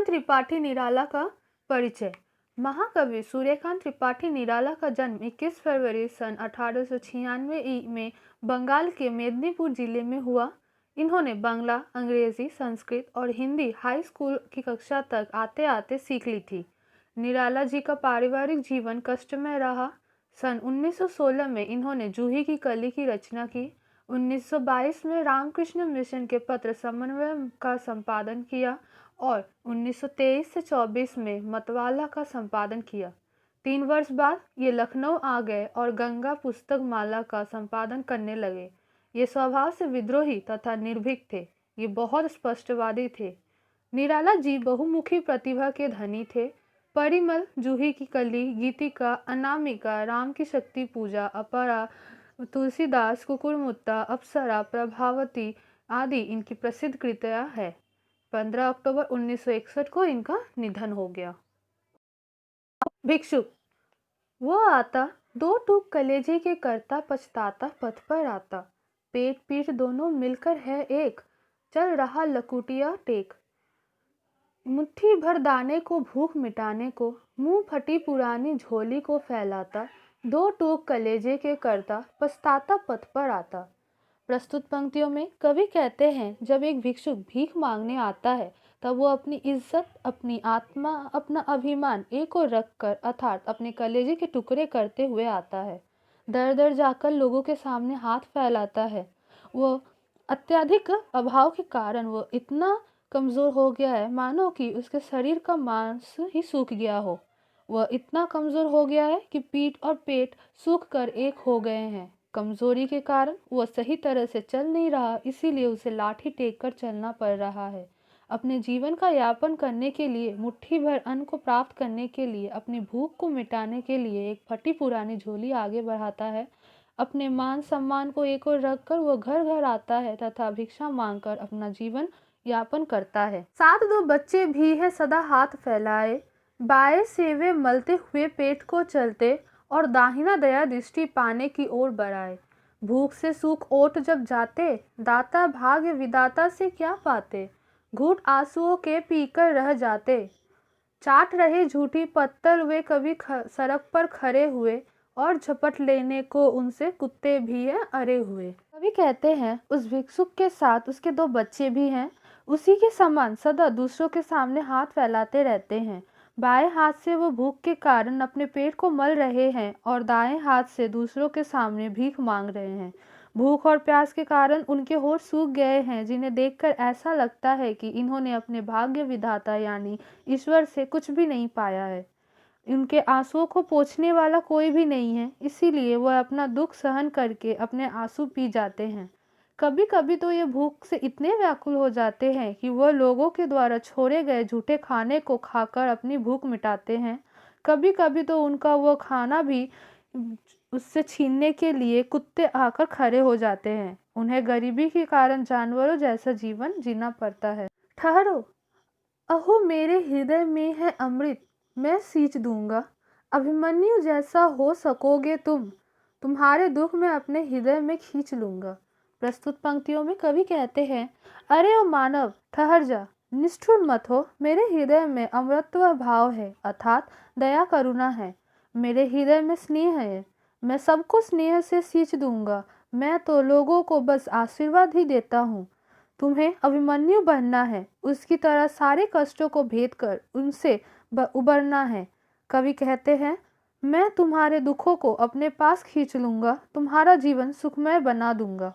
त्रिपाठी निराला का परिचय। महाकवि सूर्यकांत त्रिपाठी निराला का जन्म 21 फरवरी सन 1896 में बंगाल के मेदिनीपुर जिले में हुआ। इन्होंने बांग्ला, अंग्रेजी, संस्कृत और हिंदी हाई स्कूल की कक्षा तक आते आते सीख ली थी। निराला जी का पारिवारिक जीवन कष्टमय रहा। सन 1916 में इन्होंने जूही की कली की रचना की। 1922 में रामकृष्ण मिशन के पत्र समन्वय का संपादन किया और 1923 से 24 में मतवाला का संपादन किया। 3 वर्ष बाद ये लखनऊ आ गए और गंगा पुस्तक माला का संपादन करने लगे। ये स्वभाव से विद्रोही तथा निर्भीक थे। ये बहुत स्पष्टवादी थे। निराला जी बहुमुखी प्रतिभा के धनी थे। परिमल, जूही की कली, गीतिका, अनामिका, राम की शक्ति पूजा, अपरा, तुलसीदास, कुकुरमुत्ता, अप्सरा, प्रभावती आदि इनकी प्रसिद्ध कृतियां हैं। 15 अक्टूबर 1961 को इनका निधन हो गया। भिक्षुक। वो आता, 2 टूक कलेजे के करता, पछताता पथ पर आता। पेट पीठ दोनों मिलकर है एक, चल रहा लकुटिया टेक। मुट्ठी भर दाने को भूख मिटाने को, मुंह फटी पुरानी झोली को फैलाता। 2 टूक कलेजे के करता, पछताता पथ पर आता। प्रस्तुत पंक्तियों में कवि कहते हैं, जब एक भिक्षुक भीख मांगने आता है तब वो अपनी इज्जत, अपनी आत्मा, अपना अभिमान एक ओर रखकर अर्थात अपने कलेजे के टुकड़े करते हुए आता है। दर दर जाकर लोगों के सामने हाथ फैलाता है। वो अत्यधिक अभाव के कारण वो इतना कमज़ोर हो गया है मानो कि उसके शरीर का मांस ही सूख गया हो। वह इतना कमज़ोर हो गया है कि पीठ और पेट सूख कर एक हो गए हैं। कमजोरी के कारण वह सही तरह से चल नहीं रहा, इसीलिए उसे लाठी टेक कर चलना पड़ रहा है। अपने जीवन का यापन करने के लिए, मुट्ठी भर अन्न को प्राप्त करने के लिए, अपनी भूख को मिटाने के लिए एक फटी पुरानी झोली आगे बढ़ाता है। अपने मान सम्मान को एक ओर रखकर वह घर घर आता है तथा भिक्षा मांगकर अपना जीवन यापन करता है। 7 2 बच्चे भी है सदा हाथ फैलाए, बाएं से वे मलते हुए पेट को चलते और दाहिना दया दृष्टि पाने की ओर बढ़ाए। भूख से सूख ओट जब जाते, दाता भाग्य विदाता से क्या पाते। घूट आंसुओं के पीकर रह जाते, चाट रहे झूठी पत्तल वे कभी सड़क पर खड़े हुए और झपट लेने को उनसे कुत्ते भी हैं अरे हुए। कवि कहते हैं, उस भिक्षुक के साथ उसके 2 बच्चे भी हैं। उसी के समान सदा दूसरों के सामने हाथ फैलाते रहते हैं। बाएं हाथ से वो भूख के कारण अपने पेट को मल रहे हैं और दाएं हाथ से दूसरों के सामने भीख मांग रहे हैं। भूख और प्यास के कारण उनके होठ सूख गए हैं, जिन्हें देखकर ऐसा लगता है कि इन्होंने अपने भाग्य विधाता यानी ईश्वर से कुछ भी नहीं पाया है। उनके आंसुओं को पोंछने वाला कोई भी नहीं है, इसीलिए वह अपना दुख सहन करके अपने आंसू पी जाते हैं। कभी कभी तो ये भूख से इतने व्याकुल हो जाते हैं कि वह लोगों के द्वारा छोड़े गए झूठे खाने को खाकर अपनी भूख मिटाते हैं। कभी कभी तो उनका वह खाना भी उससे छीनने के लिए कुत्ते आकर खड़े हो जाते हैं। उन्हें गरीबी के कारण जानवरों जैसा जीवन जीना पड़ता है। ठहरो, अहो मेरे हृदय में है अमृत, मैं सींच दूंगा। अभिमन्यु जैसा हो सकोगे तुम, तुम्हारे दुख मैं अपने हृदय में खींच लूंगा। प्रस्तुत पंक्तियों में कवि कहते हैं, अरे ओ मानव, ठहर जा, निष्ठुर मत हो। मेरे हृदय में अमृतत्व भाव है, अर्थात दया करुणा है। मेरे हृदय में स्नेह है, मैं सबको स्नेह से सींच दूंगा। मैं तो लोगों को बस आशीर्वाद ही देता हूँ। तुम्हें अभिमन्यु बनना है, उसकी तरह सारे कष्टों को भेद कर उनसे उबरना है। कवि कहते हैं, मैं तुम्हारे दुखों को अपने पास खींच लूंगा, तुम्हारा जीवन सुखमय बना दूंगा।